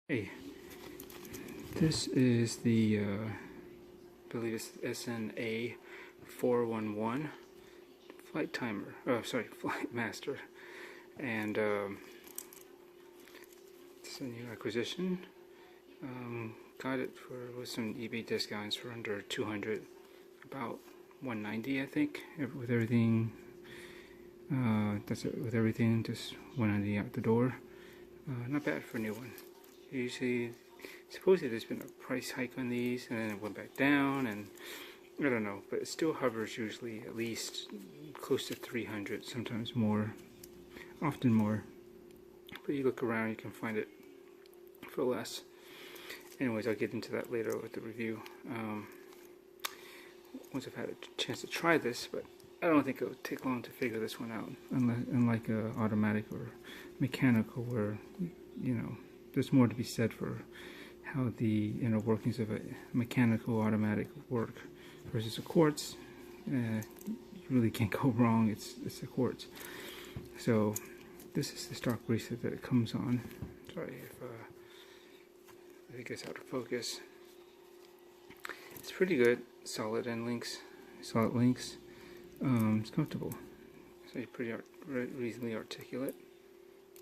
Hey, this is the, I believe it's SNA411 Flightmaster, and it's a new acquisition. Got it with some eBay discounts for under 200, about 190, I think, with everything. That's it, with everything, just 190 out the door. Not bad for a new one. Usually, supposedly there's been a price hike on these, and then it went back down, and I don't know, but it still hovers usually at least close to 300, sometimes more, often more. But you look around, you can find it for less. Anyways, I'll get into that later with the review. Once I've had a chance to try this, but I don't think it'll take long to figure this one out, unlike automatic or mechanical, where there's more to be said for how the inner workings of a mechanical automatic work versus a quartz. You really can't go wrong. It's a quartz. So this is the stock bracelet that it comes on. Sorry if it gets out of focus. It's pretty good. Solid links. It's comfortable. So you're pretty reasonably articulate,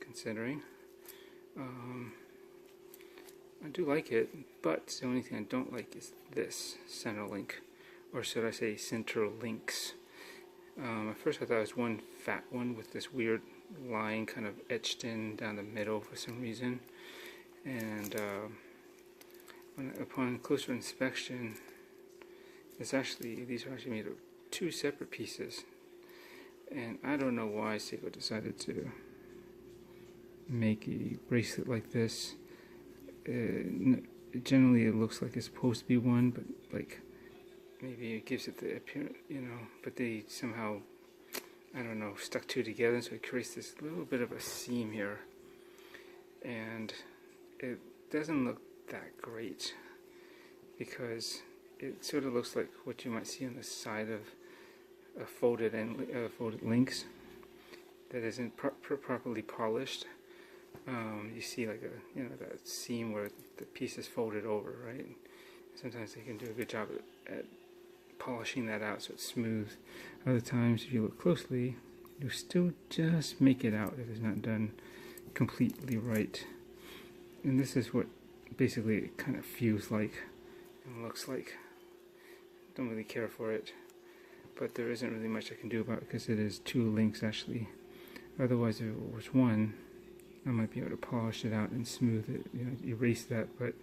considering. I do like it, but the only thing I don't like is this center link, or should I say centerlinks. At first I thought it was one fat one with this weird line kind of etched in down the middle for some reason, and upon closer inspection, these are actually made of two separate pieces, and I don't know why Seiko decided to make a bracelet like this. Generally it looks like it's supposed to be one, but like maybe it gives it the appearance, but they somehow, I don't know, stuck two together, so it creates this little bit of a seam here, and it doesn't look that great because it sort of looks like what you might see on the side of a folded links that isn't properly polished. You see like that seam where the piece is folded over, right? Sometimes they can do a good job at polishing that out so it's smooth. Other times, if you look closely, you'll still just make it out if it's not done completely right. And this is what basically it kind of feels like and looks like. Don't really care for it, but there isn't really much I can do about it because it is two links actually. Otherwise, if it was one, I might be able to polish it out and smooth it, erase that, but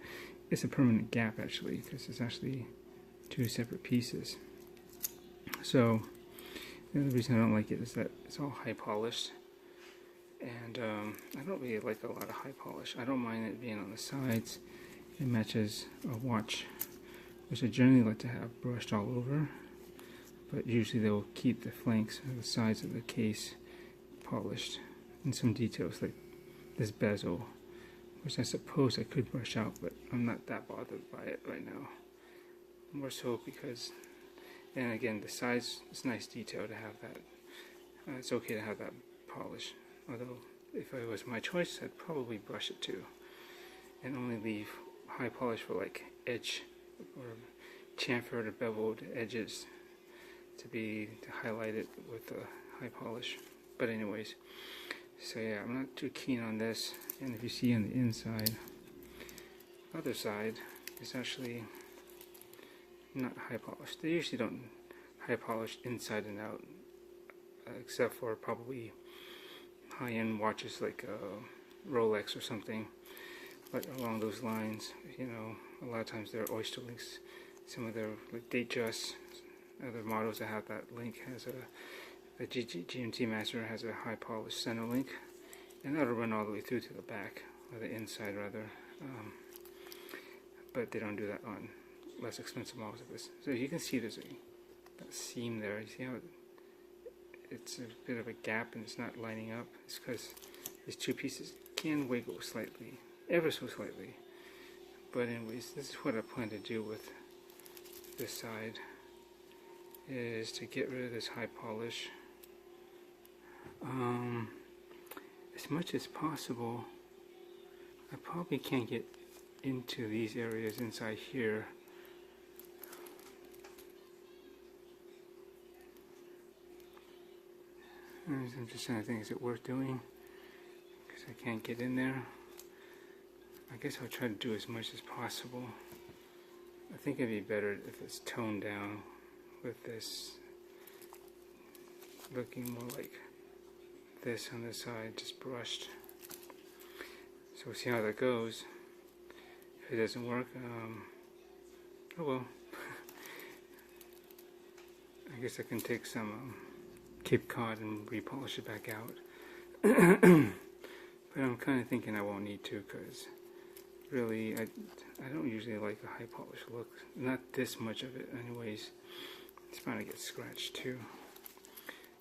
it's a permanent gap actually, because it's actually two separate pieces. So the other reason I don't like it is that it's all high polished, and I don't really like a lot of high polish. I don't mind it being on the sides. It matches a watch, which I generally like to have brushed all over, but usually they will keep the flanks or the sides of the case polished, and some details like this bezel, which I suppose I could brush out, but I'm not that bothered by it right now. More so because, and again, the sides, it's nice detail to have that. It's okay to have that polish, although if it was my choice, I'd probably brush it too, and only leave high polish for like edge or chamfered or beveled edges to highlight it with the high polish. But anyways, so yeah, I'm not too keen on this. And if you see on the inside, other side is actually not high polished. They usually don't high polish inside and out, except for probably high-end watches like Rolex or something, but along those lines. A lot of times they're oyster links. Some of their like Datejust, other models that have that link has the GMT Master has a high polished center link, and that'll run all the way through to the back, or the inside rather. But they don't do that on less expensive models like this. So you can see there's that seam there. You see how it's a bit of a gap and it's not lining up? It's because these two pieces can wiggle slightly, ever so slightly. But anyways, this is what I plan to do with this side, is to get rid of this high polish. As much as possible, I probably can't get into these areas inside here. I'm just trying to think, is it worth doing? Because I can't get in there. I guess I'll try to do as much as possible. I think it'd be better if it's toned down with this looking more like this on this side, just brushed. So we'll see how that goes. If it doesn't work, oh well. I guess I can take some Cape Cod and repolish it back out. But I'm kind of thinking I won't need to, because really I don't usually like a high polish look. Not this much of it anyways. It's bound to get scratched too.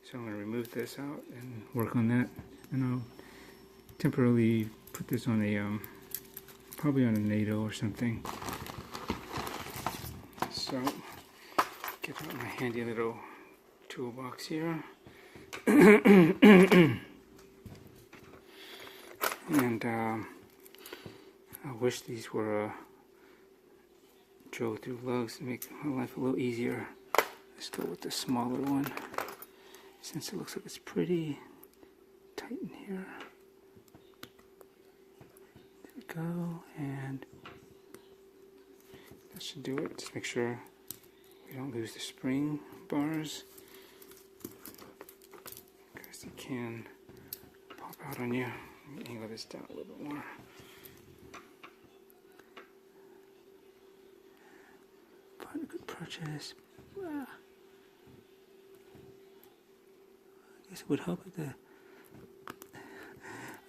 So I'm going to remove this out and work on that. And I'll temporarily put this on a, probably on a NATO or something. So, get out my handy little toolbox here. And I wish these were drove through lugs to make my life a little easier. Let's go with the smaller one, since it looks like it's pretty tight in here. There we go, and that should do it. Just make sure we don't lose the spring bars, because they can pop out on you. Let me angle this down a little bit more. But a good purchase. I guess it would help if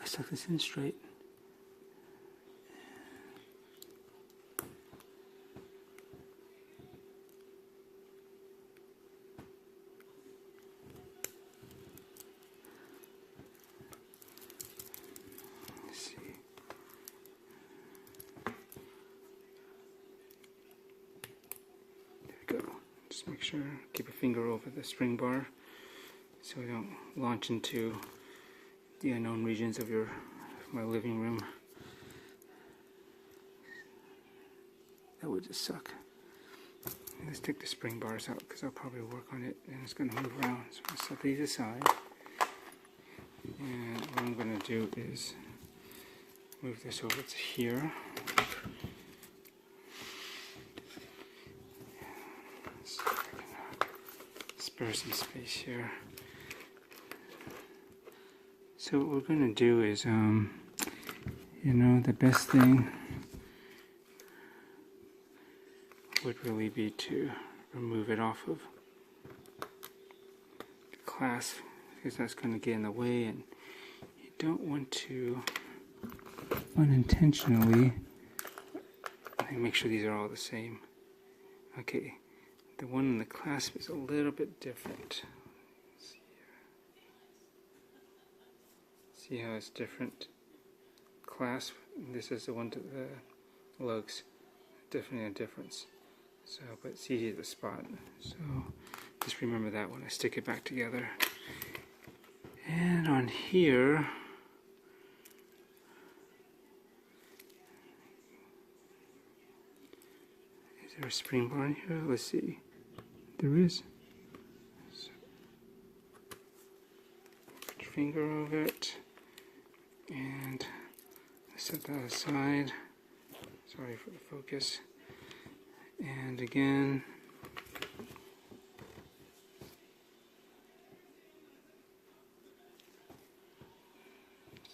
I stuck this in straight. Just make sure, keep a finger over the spring bar so we don't launch into the unknown regions of my living room. That would just suck. Let's take the spring bars out, because I'll probably work on it and it's going to move around. So I'll set these aside. And what I'm going to do is move this over to here. Spare some space here. So what we're going to do is, the best thing would really be to remove it off of the clasp, because that's going to get in the way, and you don't want to unintentionally. Make sure these are all the same. Okay. The one in the clasp is a little bit different. See how it's different clasp? This is the one to the lugs. Definitely a difference. So, but it's easy to spot. So just remember that when I stick it back together. And on here, is there a spring bar in here? Let's see. There is. So, put your finger over it and set that aside. Sorry for the focus. And again,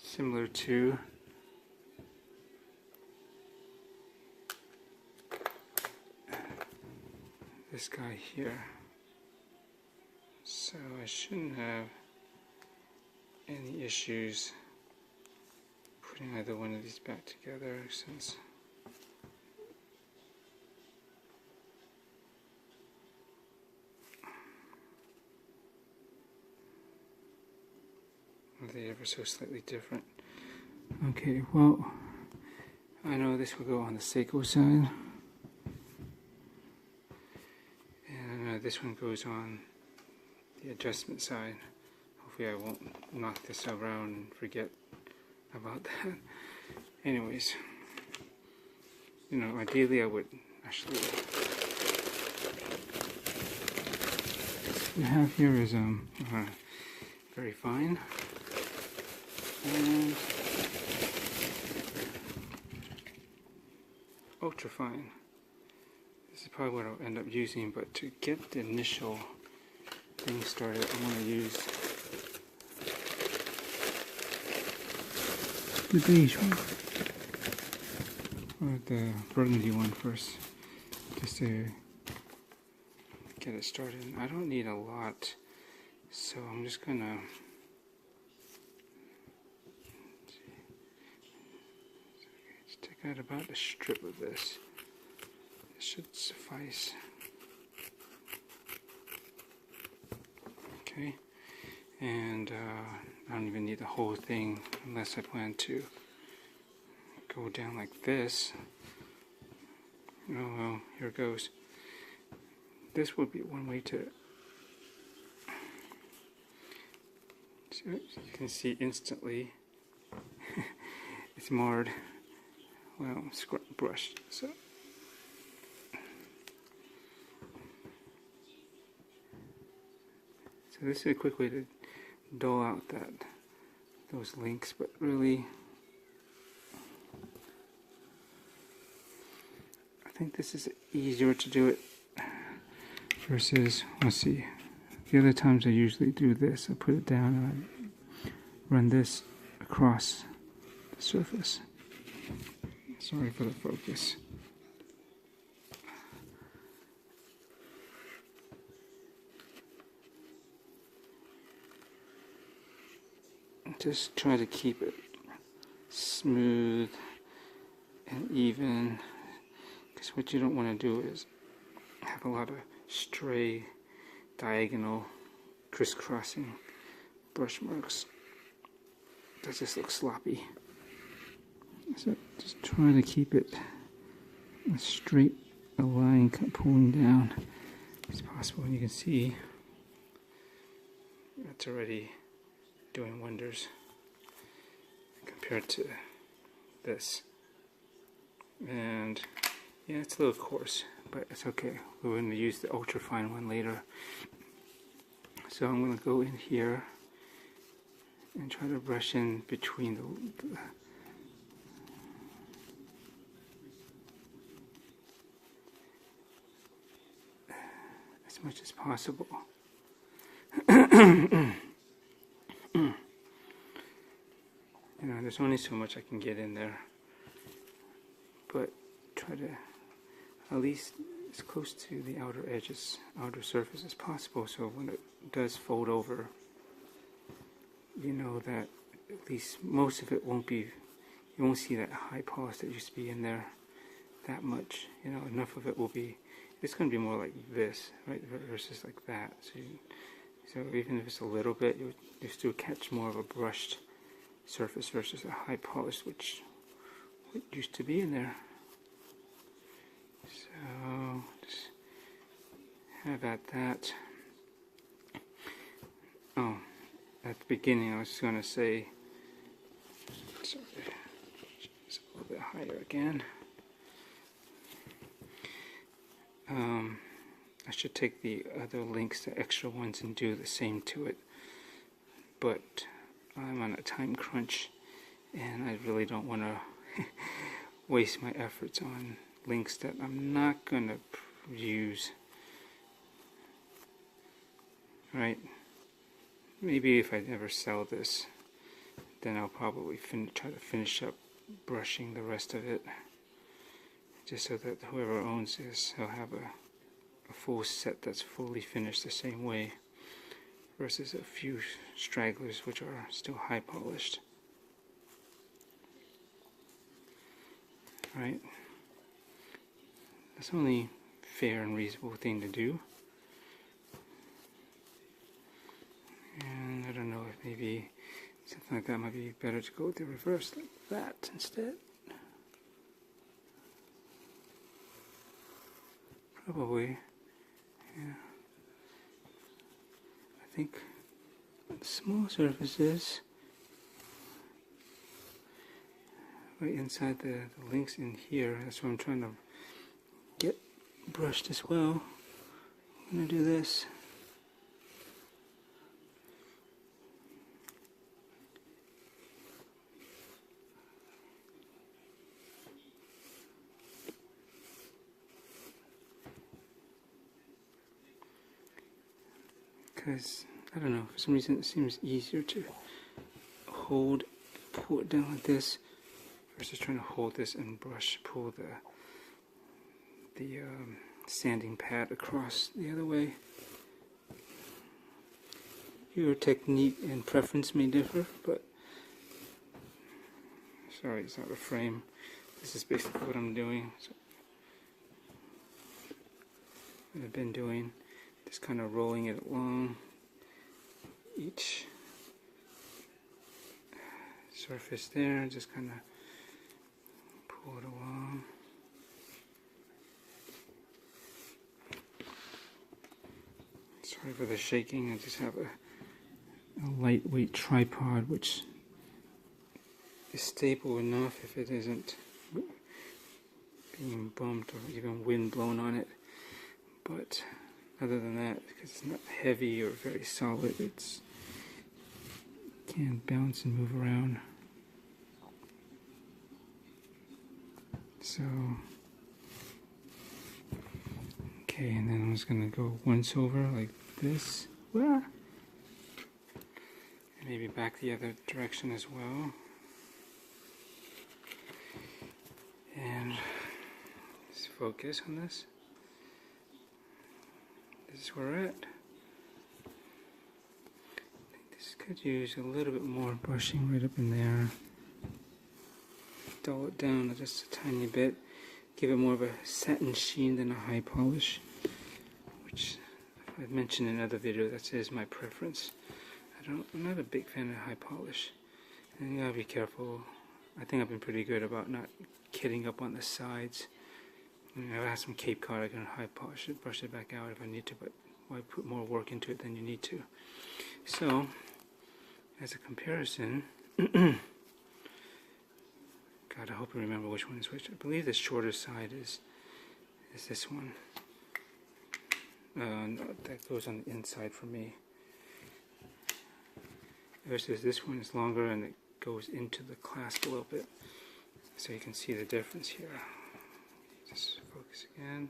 similar to this guy here. So I shouldn't have any issues putting either one of these back together, since they're ever so slightly different. Okay, well, I know this will go on the Seiko side. This one goes on the adjustment side. Hopefully I won't knock this around and forget about that. anyways, you know, ideally I would actually, what we have here is very fine and ultra fine. This is probably what I'll end up using, but to get the initial thing started, I want to use the beige one, or the burgundy one first, just to get it started. I don't need a lot, so I'm just gonna take out about a strip of this. This should suffice. Okay, and I don't even need the whole thing unless I plan to go down like this. Oh well, here it goes. This would be one way to, so you can see instantly it's marred, well, brushed. So this is a quick way to dull out those links, but really I think this is easier to do it versus, let's see, the other times I usually do this, I put it down and I run this across the surface. Sorry for the focus. Just try to keep it smooth and even, because what you don't want to do is have a lot of stray, diagonal, crisscrossing brush marks. That just looks sloppy. So just try to keep it as straight a line pulling down as possible, and you can see that's already doing wonders compared to this. And yeah, it's a little coarse, but it's okay. We're going to use the ultra fine one later. So I'm going to go in here and try to brush in between the as much as possible. You know, there's only so much I can get in there, but try to at least as close to the outer edges, outer surface as possible, so when it does fold over, you know that at least most of it won't be, you won't see that high polish that used to be in there that much. You know, enough of it will be, it's going to be more like this, right, versus like that. So even if it's a little bit, you still catch more of a brushed surface versus a high polish, which used to be in there. So just have at that. Oh, at the beginning I was going to say, sorry, just a little bit higher again. I should take the other links, the extra ones, and do the same to it, but I'm on a time crunch and I really don't want to waste my efforts on links that I'm not going to use. Right? Maybe if I ever sell this, then I'll probably try to finish up brushing the rest of it, just so that whoever owns this will have a full set that's fully finished the same way, versus a few stragglers which are still high polished. Right? That's the only fair and reasonable thing to do. And I don't know if maybe something like that might be better to go the reverse like that instead. Probably. Yeah. I think small surfaces right inside the links in here. That's what I'm trying to get brushed as well. I'm going to do this. Because, I don't know, for some reason it seems easier to hold, pull it down like this versus trying to hold this and pull the sanding pad across the other way. Your technique and preference may differ, but sorry, it's not a frame. This is basically what I'm doing. So, what I've been doing. Just kind of rolling it along each surface there, just kind of pull it along. Sorry for the shaking, I just have a lightweight tripod which is stable enough if it isn't being bumped or even wind blown on it, but other than that, because it's not heavy or very solid, it can bounce and move around. So, okay, and then I'm just going to go once over like this. And maybe back the other direction as well. And just focus on this. This is where we're at. I think this could use a little bit more brushing right up in there. Dull it down just a tiny bit. Give it more of a satin sheen than a high polish, which I've mentioned in another video, that is my preference. I'm not a big fan of high polish. And you gotta be careful. I think I've been pretty good about not kidding up on the sides. I have some Cape Cod, I can high polish it, brush it back out if I need to, but why put more work into it than you need to? So, as a comparison, God, I hope you remember which one is which. I believe the shorter side is this one. No, that goes on the inside for me. Versus this one is longer and it goes into the clasp a little bit. So you can see the difference here. Just focus again.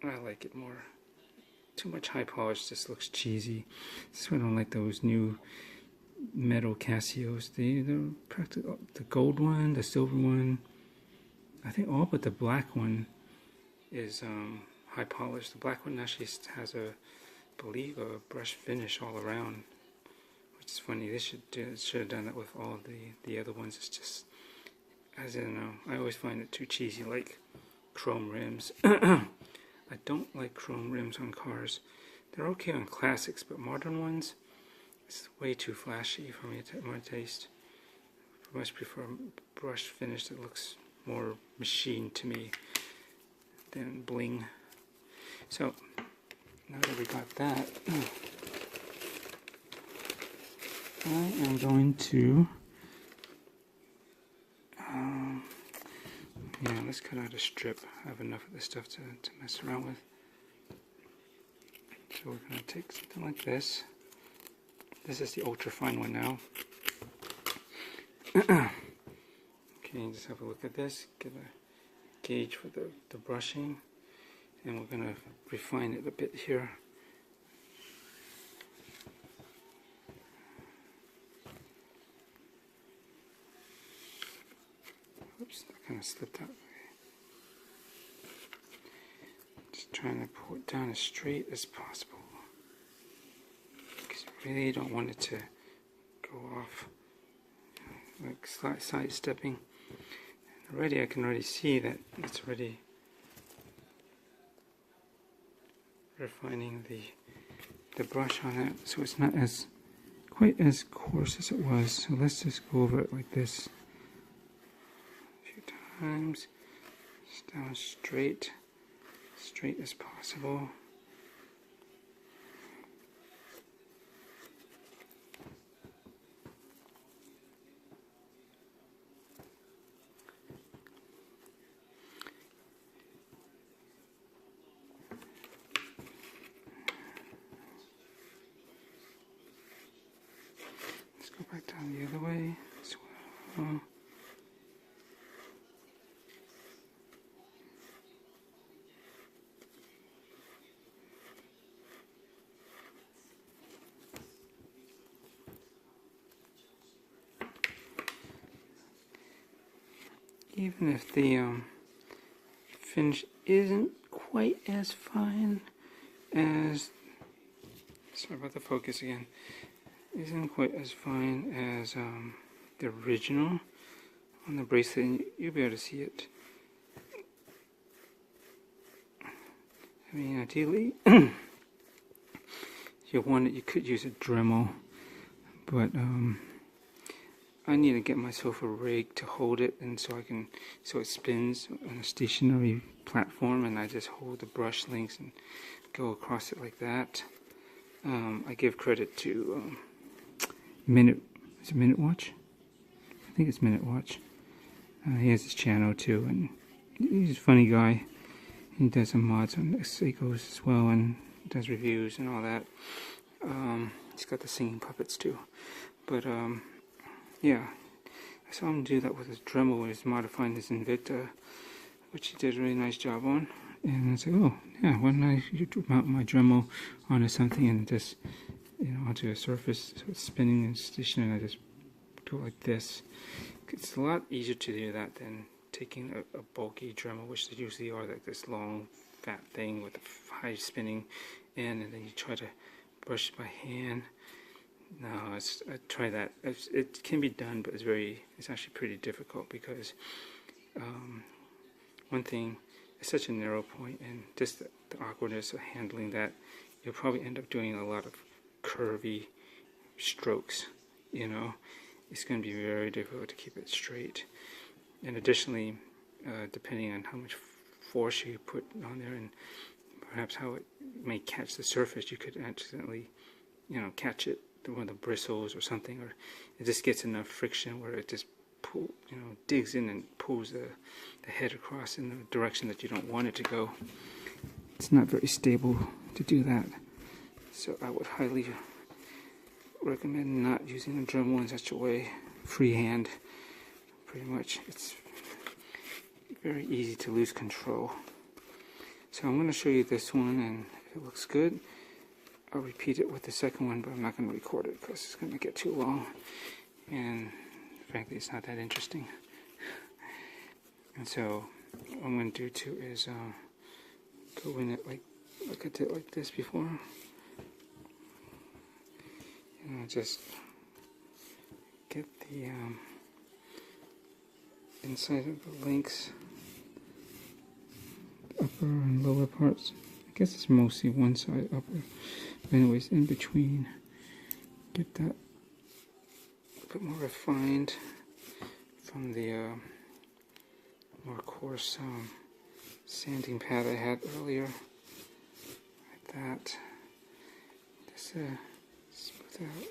I like it more. Too much high polish just looks cheesy. That's why I don't like those new metal Casios. They're practically the gold one, the silver one. I think all but the black one is high polish. The black one actually has I believe a brush finish all around. Which is funny, they should have done that with all the other ones. It's just, I don't know, I always find it too cheesy, like chrome rims. I don't like chrome rims on cars. They're okay on classics, but modern ones, it's way too flashy for me, my taste. I much prefer brush finish that looks more machined to me than bling. So, now that we got that, I am going to, let's cut out a strip. I have enough of this stuff to mess around with. So we're going to take something like this. This is the ultra fine one now. Okay, just have a look at this. Get a gauge for the brushing. And we're going to refine it a bit here. Oops, that kind of slipped out. Just trying to pull it down as straight as possible. Because you really don't want it to go off, like sidestepping. Already, I can already see that it's already refining the brush on it, so it's not quite as coarse as it was. So let's just go over it like this a few times, just down straight as possible. even if the finish isn't quite as fine as, sorry about the focus again, isn't quite as fine as the original on the bracelet, and you'll be able to see it. I mean, ideally, you could use a Dremel, but I need to get myself a rig to hold it, and so it spins on a stationary platform, and I just hold the brush links and go across it like that. I give credit to Minute Watch? I think it's Minute Watch. He has his channel too, and he's a funny guy. He does some mods on Seikos as well, and does reviews and all that. He's got the singing puppets too. But yeah, I saw him do that with his Dremel when he's modifying his Invicta, which he did a really nice job on. And I said, oh yeah, why don't I mount my Dremel onto something and just, onto a surface so it's spinning and stationary, and I just do it like this. It's a lot easier to do that than taking a bulky Dremel, which they usually are like this long fat thing with a high spinning end, and then you try to brush it by hand. No, I try that. It can be done, but it's actually pretty difficult because one thing, it's such a narrow point, and just the awkwardness of handling that, you'll probably end up doing a lot of curvy strokes. It's going to be very difficult to keep it straight. And additionally, depending on how much force you put on there and perhaps how it may catch the surface, you could accidentally, catch it with one of the bristles or something, or it just gets enough friction where it just digs in and pulls the head across in the direction that you don't want it to go. It's not very stable to do that. So I would highly recommend not using a Dremel in such a way, freehand. Pretty much, it's very easy to lose control. So I'm going to show you this one, and if it looks good, I'll repeat it with the second one, but I'm not going to record it because it's going to get too long, and frankly it's not that interesting. And so what I'm going to do too is go in it like I did like this before, and I'll just get the inside of the links, the upper and lower parts. I guess it's mostly one side upper, but anyways, in between, get that a bit more refined from the more coarse sanding pad I had earlier, like that. Just smooth out.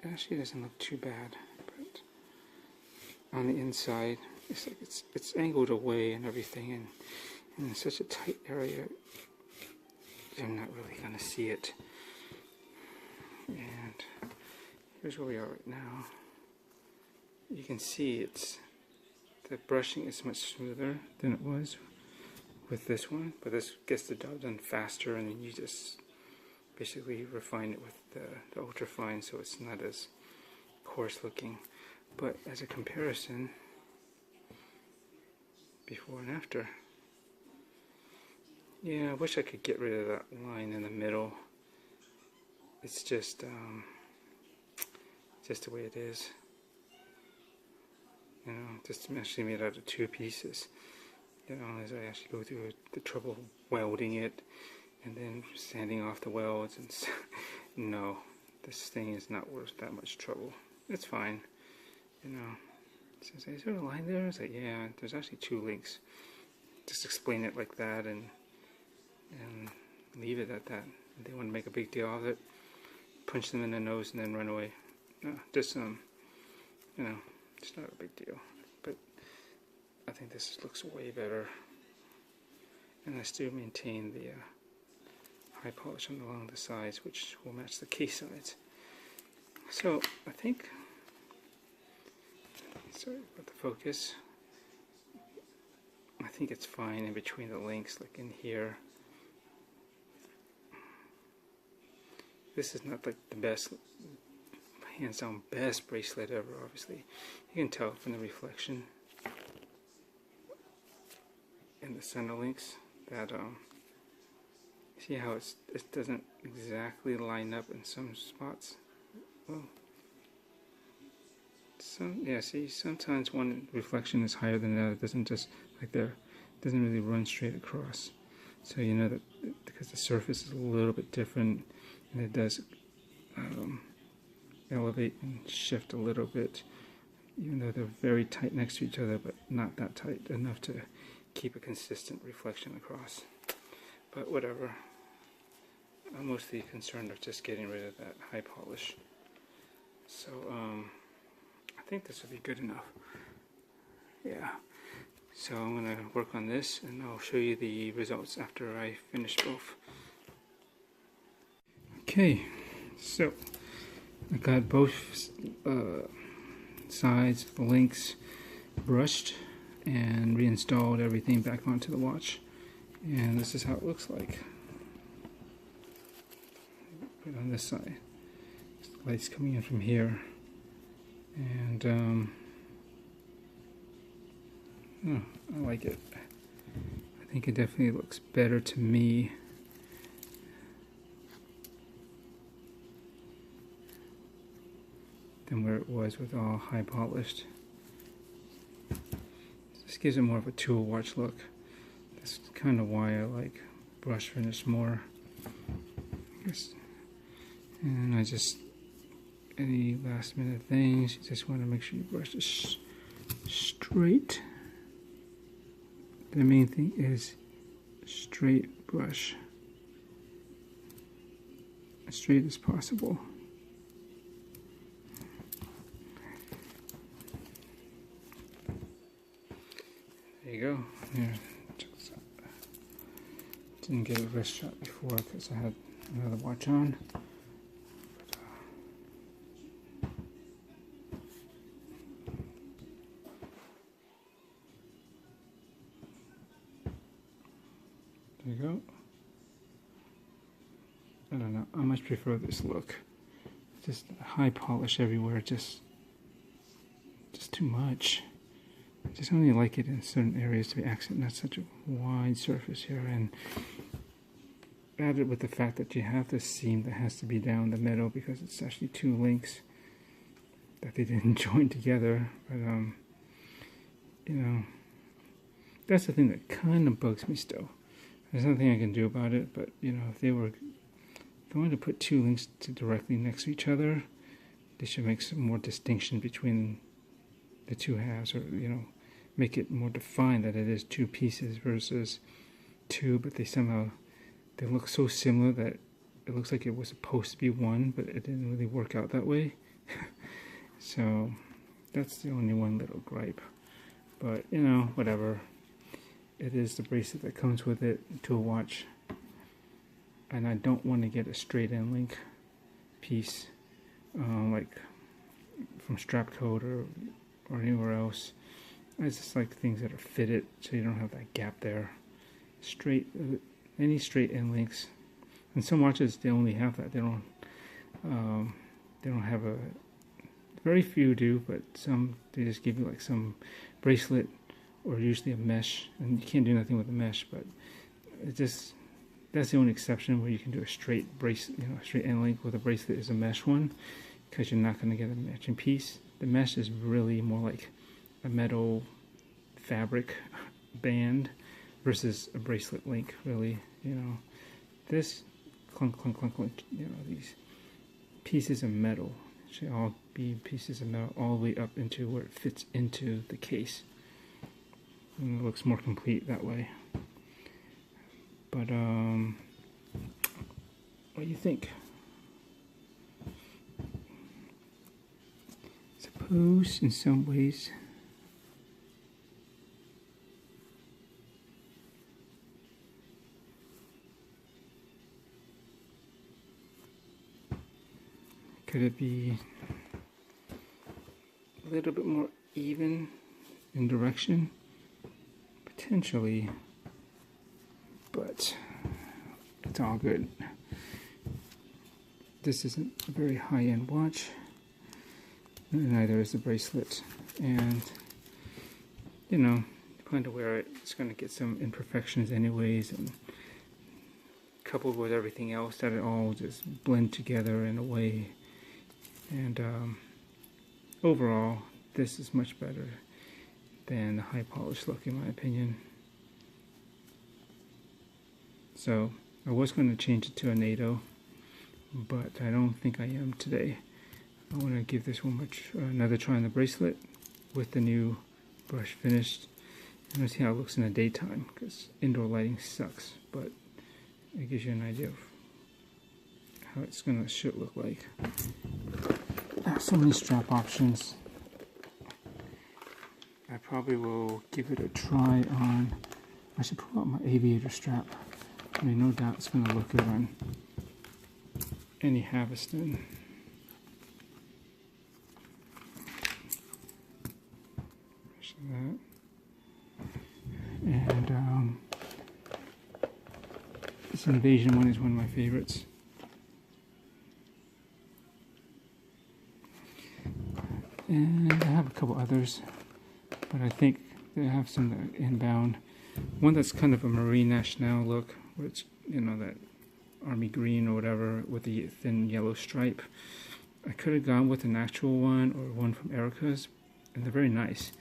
It actually doesn't look too bad, but on the inside, it's like it's angled away and everything, and in such a tight area, you're not really going to see it. And here's where we are right now. You can see the brushing is much smoother than it was with this one, but this gets the job done faster, and then you just basically refine it with the ultra fine, so it's not as coarse looking. But as a comparison, before and after, yeah, I wish I could get rid of that line in the middle. It's just the way it is. Just actually made out of two pieces. As I actually go through the trouble welding it and then sanding off the welds, and no, this thing is not worth that much trouble. It's fine, So is there a line there? It's like, yeah, there's actually two links. Just explain it like that and leave it at that. If they want to make a big deal of it, punch them in the nose and then run away. No, just it's not a big deal. But I think this looks way better, and I still maintain the high polish along the sides, which will match the case sides. So I think, sorry about the focus, I think it's fine in between the links, like in here. This is not like the best hands down best bracelet ever. Obviously, you can tell from the reflection in the center links that see how it doesn't exactly line up in some spots. Well, see, sometimes one reflection is higher than the other. It doesn't just like there, doesn't really run straight across. So you know that because the surface is a little bit different, and it does elevate and shift a little bit, even though they're very tight next to each other, but not that tight enough to keep a consistent reflection across. But whatever. I'm mostly concerned with just getting rid of that high polish. So I think this will be good enough. Yeah. So I'm going to work on this and I'll show you the results after I finish both. Okay, so I got both sides of the links brushed and reinstalled everything back onto the watch. And this is how it looks like. Put it on this side. The light's coming in from here. And oh, I like it. I think it definitely looks better to me. Than where it was with all high polished. This gives it more of a tool watch look. That's kind of why I like brush finish more. I guess. And I just, any last minute things, you just want to make sure you brush it straight. The main thing is straight brush. As straight as possible. There you go. Here, check this out. Didn't get a wrist shot before because I had another watch on. There you go. I don't know. I much prefer this look. Just high polish everywhere. Just too much. I just only like it in certain areas to be accent, not such a wide surface here. And added with the fact that you have this seam that has to be down the middle because it's actually two links that they didn't join together. But you know, that's the thing that kind of bugs me still. There's nothing I can do about it, but you know, if they were going to put two links directly next to each other, they should make some more distinction between the two halves, or you know, make it more defined that it is two pieces versus two, but they look so similar that it looks like it was supposed to be one, but it didn't really work out that way. So that's the only one little gripe, but you know, whatever. It is the bracelet that comes with it to a watch, and I don't want to get a straight end link piece like from Strapcode or anywhere else. I just like things that are fitted so you don't have that gap there. Any straight end links, and some watches they only have that. They don't have a. Very few do, but some they just give you like some bracelet or usually a mesh, and you can't do nothing with a mesh. But it just, that's the only exception where you can do a straight straight end link with a bracelet is a mesh one, because you're not going to get a matching piece. The mesh is really more like a metal fabric band versus a bracelet link, really. You know, this clunk, clunk, clunk, clunk, you know, these pieces of metal should all be pieces of metal all the way up into where it fits into the case. And it looks more complete that way. But, what do you think? Suppose in some ways could it be a little bit more even in direction? Potentially, but it's all good. This isn't a very high-end watch. neither is the bracelet. And, you know, plan to wear it. It's going to get some imperfections anyways, and coupled with everything else, that it all just blend together in a way. And overall, this is much better than the high polish look, in my opinion. So I was going to change it to a NATO, but I don't think I am today. I want to give this one another try on the bracelet with the new brush finished. I'm going to see how it looks in the daytime, because indoor lighting sucks, but it gives you an idea of how it's going to should look like. So many strap options. I probably will give it a try on. I should pull out my aviator strap. I mean, no doubt it's going to look good on any Haveston. That. And this Invasion one is one of my favorites. And I have a couple others, but I think they have some that are inbound. One that's kind of a Marine Nationale look, where it's, you know, that army green or whatever with the thin yellow stripe. I could have gone with an actual one or one from Erica's, and they're very nice,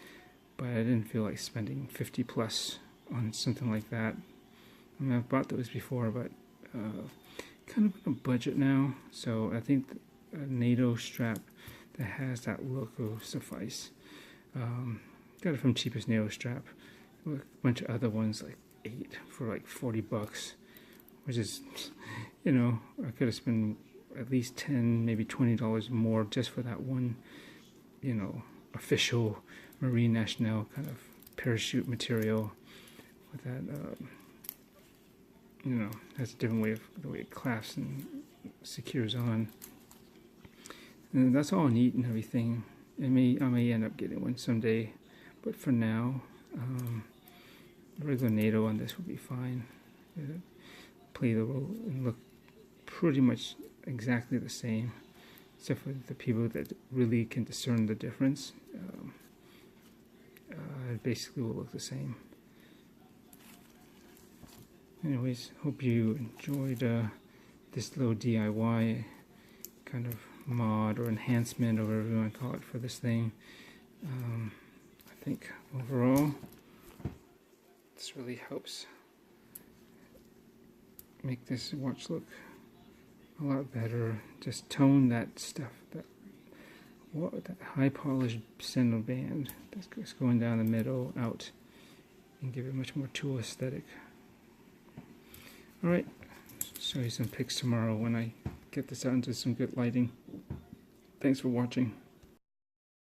but I didn't feel like spending 50 plus on something like that. I mean, I've bought those before, but kind of on a budget now, so I think a NATO strap that has that look will suffice. Got it from Cheapest NATO Strap. A bunch of other ones, like 8 for like $40, which is, you know, I could have spent at least $10, maybe $20 more just for that one, you know, official Marine Nationale kind of parachute material with that, you know, that's a different way of the way it clasps and secures on. And that's all neat and everything. I may end up getting one someday, but for now, the regular NATO on this will be fine. It'll play the role and look pretty much exactly the same, except for the people that really can discern the difference. It basically will look the same. Anyways, hope you enjoyed this little DIY kind of mod or enhancement or whatever you want to call it for this thing. I think overall this really helps make this watch look a lot better. Just tone that stuff, that high polished center band that's going down the middle out, and give it a much more tool aesthetic. Alright, show you some pics tomorrow when I get this out into some good lighting. Thanks for watching.